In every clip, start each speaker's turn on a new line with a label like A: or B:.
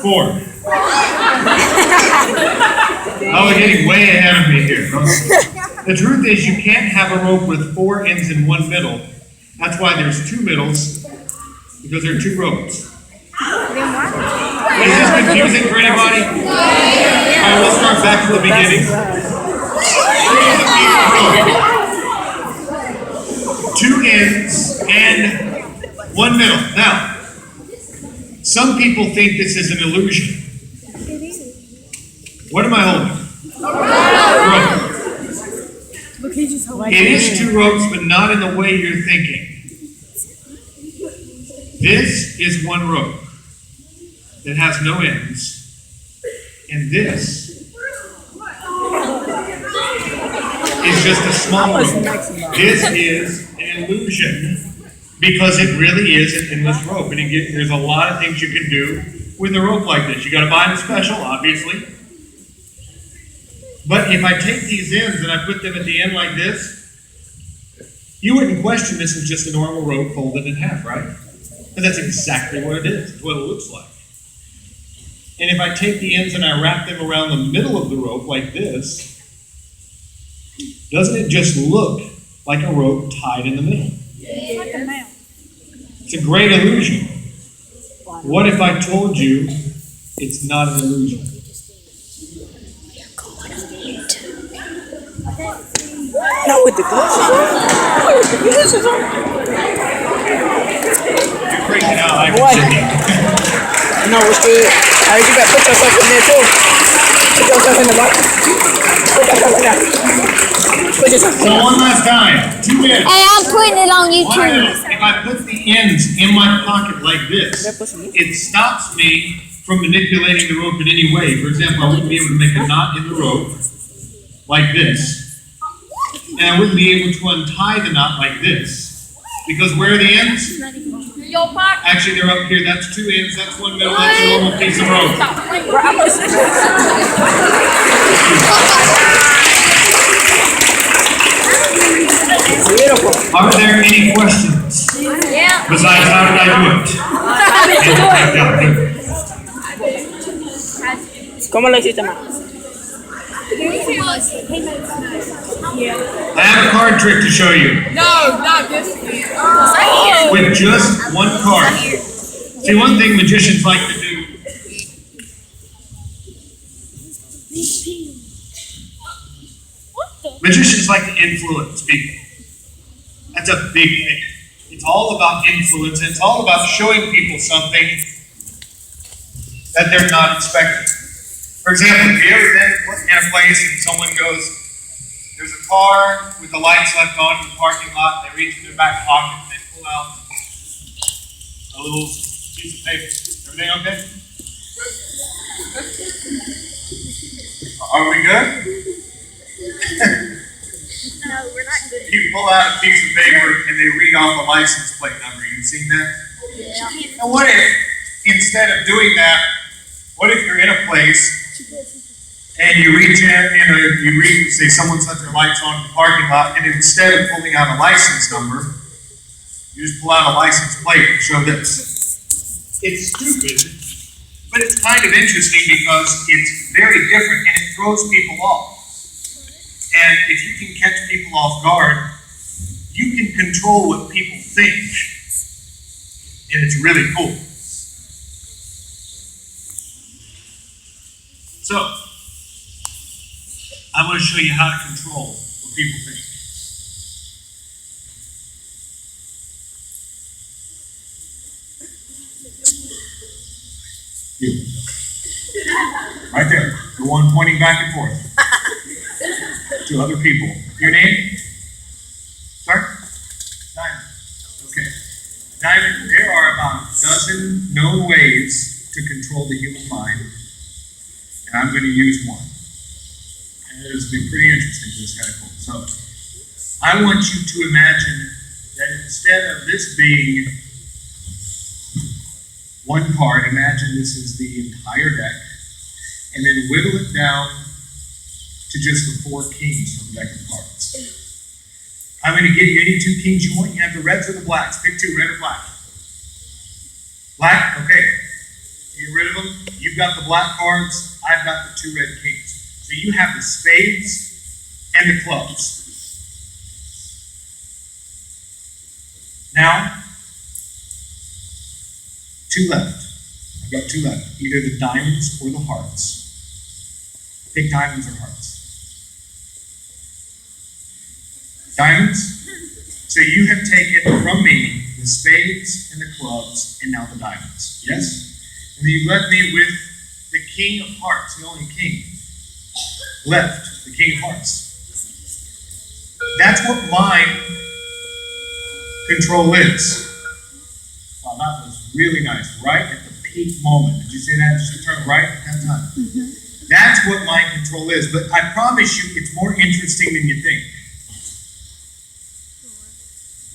A: 4. Oh, we're getting way ahead of me here. The truth is, you can't have a rope with 4 ends and 1 middle. That's why there's 2 middles, because there are 2 ropes. Is this confusing for anybody? All right, we'll start back to the beginning. 2 ends and 1 middle. Now, some people think this is an illusion. What am I holding? Rope. It is 2 ropes, but not in the way you're thinking. This is 1 rope that has no ends, and this is just a small rope. This is an illusion because it really is an endless rope, and there's a lot of things you can do with a rope like this. You got to buy them special, obviously. But if I take these ends and I put them at the end like this, you wouldn't question this is just a normal rope folded in half, right? Because that's exactly what it is. It's what it looks like. And if I take the ends and I wrap them around the middle of the rope like this, doesn't it just look like a rope tied in the middle? It's a great illusion. What if I told you it's not an illusion?
B: Not with the glasses on. Not with the glasses on.
A: You're freaking out. I can see.
B: No, it's good. I heard you got to put yourself in there too. Put yourself in the box. Put yourself in there. Put yourself in there.
A: So one last time. 2 ends.
C: Hey, I'm putting it on
A: 1
C: YouTube.
A: middle. If I put the ends in my pocket like this, it stops me from manipulating the rope in any way. For example, I wouldn't be able to make a knot in the rope like this. And I wouldn't be able to untie the knot like this. Because where are the ends?
C: Your pocket.
A: Actually, they're up here. That's 2 ends. That's 1 middle. That's a normal piece of rope. Are there any questions?
C: Yeah.
A: Besides, how did I do it?
B: ¿Cómo lo hiciste más?
A: I have a card trick to show you.
C: No, not this one.
A: With just 1 card. See, one thing magicians like to do. Magicians like to influence people. That's a big thing. It's all about influence, and it's all about showing people something that they're not expecting. For example, have you ever been in a place and someone goes, there's a car with the lights left on in the parking lot, and they reach in their back pocket and they pull out a little piece of paper. Everything okay? Are we good?
C: No, we're not good.
A: You pull out a piece of paper and they read off the license plate number. You've seen that?
C: Yeah.
A: And what if, instead of doing that, what if you're in a place and you reach in, you read, say someone's left their lights on in the parking lot, and instead of pulling out a license number, you just pull out a license plate and show this. It's stupid, but it's kind of interesting because it's very different and it throws people off. And if you can catch people off guard, you can control what people think. And it's really cool. So, I'm going to show you how to control what people think. You. Right there. The one pointing back and forth. To other people. Your name? Sorry? Diamond. Okay. Diamond, there are about a dozen known ways to control the human mind. And I'm going to use one. And it's been pretty interesting. It's kind of cool. So, I want you to imagine that instead of this being one card, imagine this is the entire deck, and then whittle it down to just the 4 kings from the deck of cards. I'm going to give you any 2 kings you want. You have the reds or the blacks. Pick 2, red or black. Black? Okay. Get rid of them. You've got the black cards. I've got the 2 red kings. So you have the spades and the clubs. Now, 2 left. I've got 2 left. Either the diamonds or the hearts. Pick diamonds or hearts. Diamonds? So you have taken from me the spades and the clubs and now the diamonds. Yes? And then you left me with the king of hearts, the only king left, the king of hearts. That's what mind control is. Wow, that was really nice. Right at the peak moment. Did you see that? Just turn right at that time. That's what mind control is. But I promise you, it's more interesting than you think.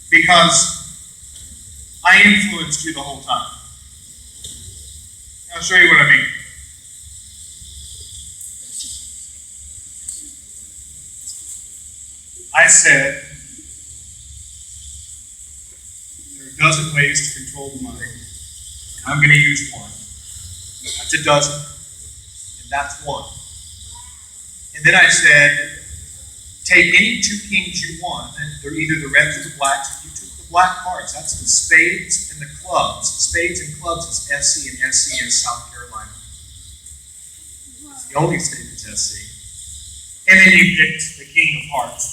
A: Because I influenced you the whole time. I'll show you what I mean. I said, there are a dozen ways to control the mind. And I'm going to use one. That's a dozen. And that's one. And then I said, take any 2 kings you want, and they're either the reds or the blacks. You took the black cards. That's the spades and the clubs. Spades and clubs is SC, and SC is South Carolina. It's the only state that's SC. And then you picked the king of hearts,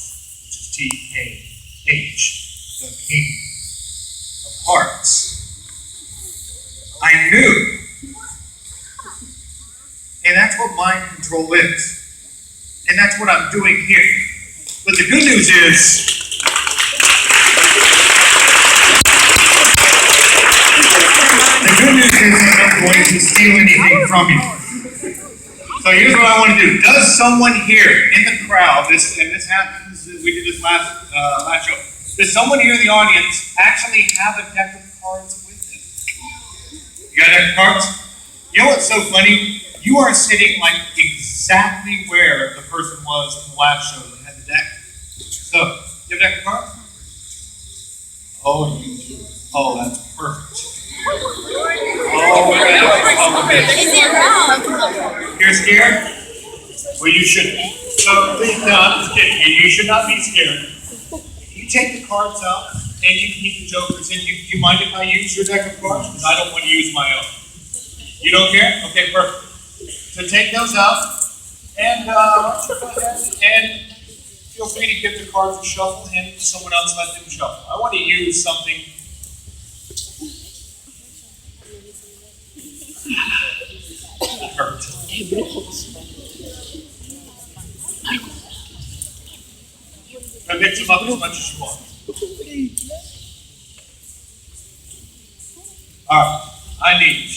A: which is TKH, the king of hearts. I knew. And that's what mind control is. And that's what I'm doing here. But the good news is, I'm not going to steal anything from you. So here's what I want to do. Does someone here in the crowd, and this happens, we did this last show, does someone here in the audience actually have a deck of cards with them? You got a deck of cards? You know what's so funny? You are sitting like exactly where the person was in the last show that had the deck. So, you have a deck of cards? Oh, you do. Oh, that's perfect. Oh,
C: Is it wrong?
A: you're scared? Well, you shouldn't. So, please, no, I'm just kidding. You should not be scared. You take the cards out, and you can keep the jokers in. Do you mind if I use your deck of cards? Because I don't want to use my own. You don't care? Okay, perfect. So take those out, and feel free to give the cards a shuffle, hand it to someone else, let them shuffle. I want to use something. That hurt. Now mix them up as much as you want. Alright, I need.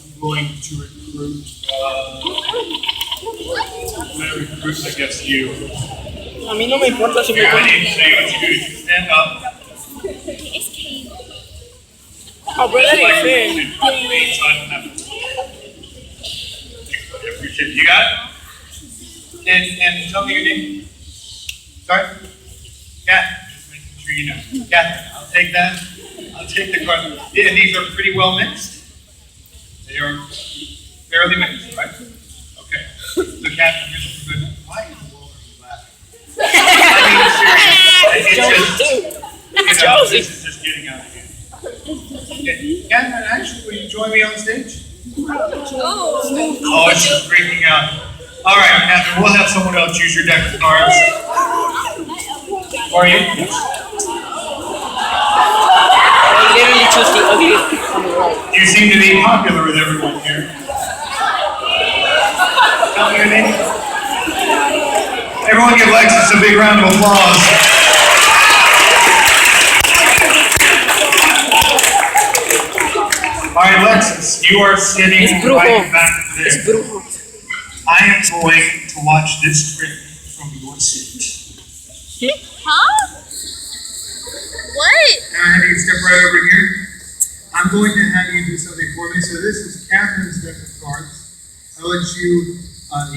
A: I'm going to recruit. I'm going to recruit, I guess, you.
B: A mí no me importa si me
A: Here, I need to say what you do is you stand up.
B: Oh, but that ain't fair.
A: I appreciate it. You got it? And tell me your name. Sorry? Catherine. Just making sure you know. Catherine, I'll take that. I'll take the card. Yeah, and these are pretty well mixed. They are fairly mixed, right? Okay. So Catherine, here's what we're good. Why in the world are you laughing? I mean, seriously. It's just, this is just getting out of hand. Okay. Catherine, actually, will you join me on stage? Oh, she's freaking out. All right, Catherine, we'll have someone else use your deck of cards. Or you?
B: I literally chose the ugly on the right.
A: You seem to be popular with everyone here. Tell me your name. Everyone give Lexus a big round of applause. All right, Lexus, you are sitting right back there. I am going to watch this trick from your seat.
C: Huh? What?
A: Now I have you step right over here. I'm going to have you do something for me. So this is Catherine's deck of cards. I'll let you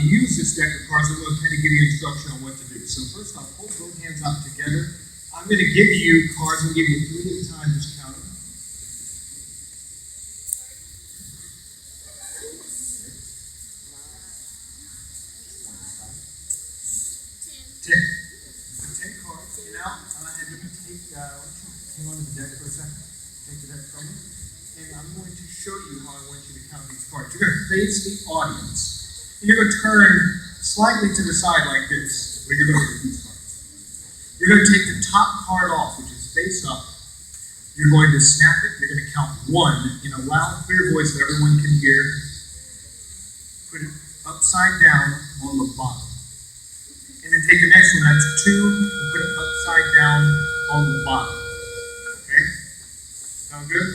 A: use this deck of cards. I'm going to kind of give you instruction on what to do. So first off, hold both hands out together. I'm going to give you cards. I'm going to give you 3 at a time. Just count them. 1, hang on to the deck for a second? Take the deck from me. And I'm going to show you how I want you to count these cards. You're going to face the audience. And you're going to turn slightly to the side like this, where you're going to look at these cards. You're going to take the top card off, which is face up. You're going to snap it. You're going to count 1 in a loud, clear voice so everyone can hear. Put it upside down on the bottom. And then take the next one, that's 2, and put it upside down on the bottom. Okay? Sound good?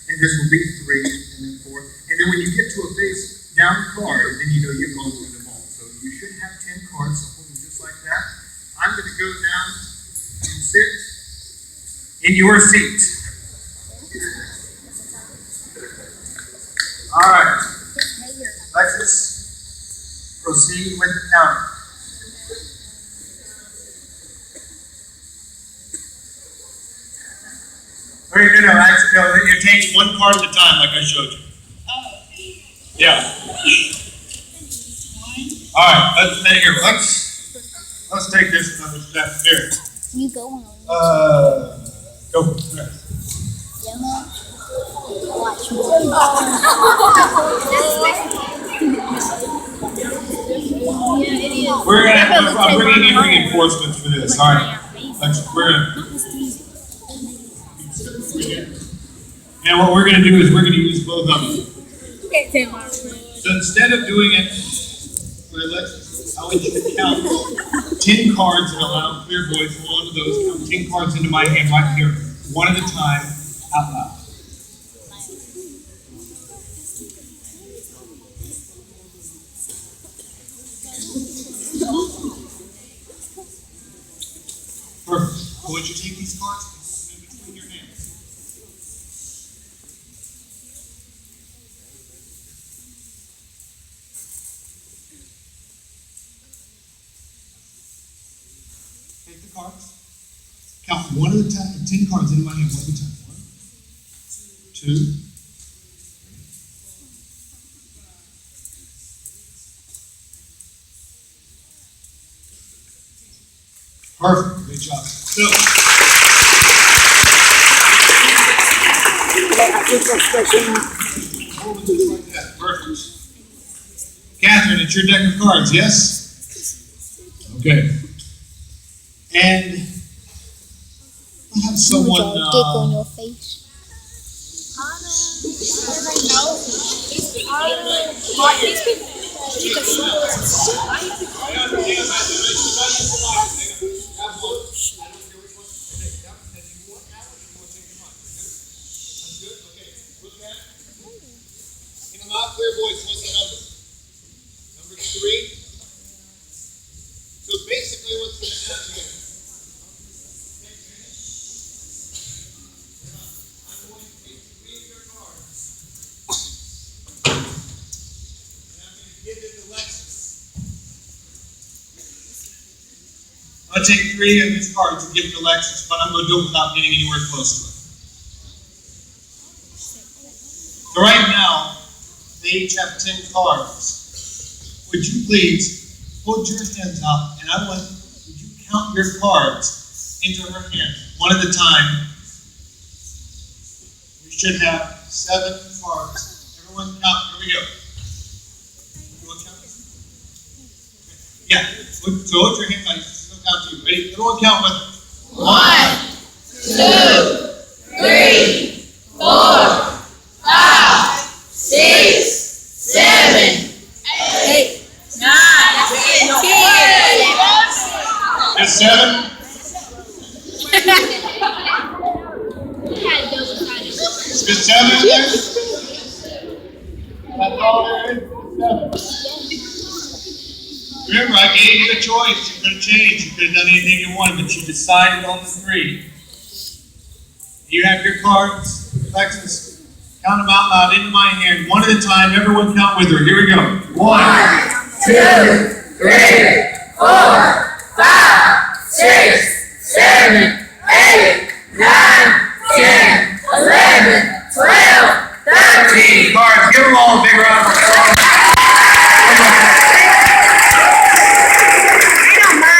A: And this will be 3, and then 4. And then when you get to a face down card, then you know you've gone through them all. So you should have 10 cards, so hold them just like that. I'm going to go down and sit in your seat. All right. Let's proceed with the counting. Okay, no, actually, no, you take 1 card at a time, like I showed you. Yeah. All right, let's take this another step here.
C: You go on.
A: Go. There.
C: Watch me.
A: I'm bringing in reinforcements for this. All right. And what we're going to do is we're going to use both of them. So instead of doing it for Alexis, I want you to count 10 cards in a loud, clear voice. Hold on to those. Count 10 cards into my hand right here, one at a time, out loud. Perfect. I want you to take these cards and hold them in between your hands. Take the cards. Count 1 at a time, 10 cards into my hand, 1 at a time. 1, 2. Perfect. Great job. So, hold it just like that. Perfect. Catherine, it's your deck of cards, yes? Okay. And I'll have someone.
C: Dick on your face.
A: Clear voice, what's the number? Number 3. So basically what's going to happen here? I'm going to take 3 of your cards. And I'm going to give it to Alexis. I'm going to take 3 of his cards and give it to Alexis, but I'm going to do it without getting anywhere close to it. So right now, they each have 10 cards. Would you please hold your hands up, and would you count your cards into her hand, one at a time. We should have 7 cards. Everyone count, here we go. Everyone count? Okay. Yeah, so hold your hands like this, we'll count to you. Ready? Everyone count with me.
D: 1, 2, 3, 4, 5, 6, 7, 8, 9, 10.
A: That's 7? Is 7 in there? That's all there is? 7. Remember, I gave you a choice. You could have changed. You could have done anything you wanted, but you decided on the 3. You have your cards. Alexis, count them out loud into my hand, one at a time. Everyone count with her. Here we go. 1,
D: 2, 3, 4, 5, 6, 7, 8, 9, 10, 11, 12, 13.
A: cards. Give her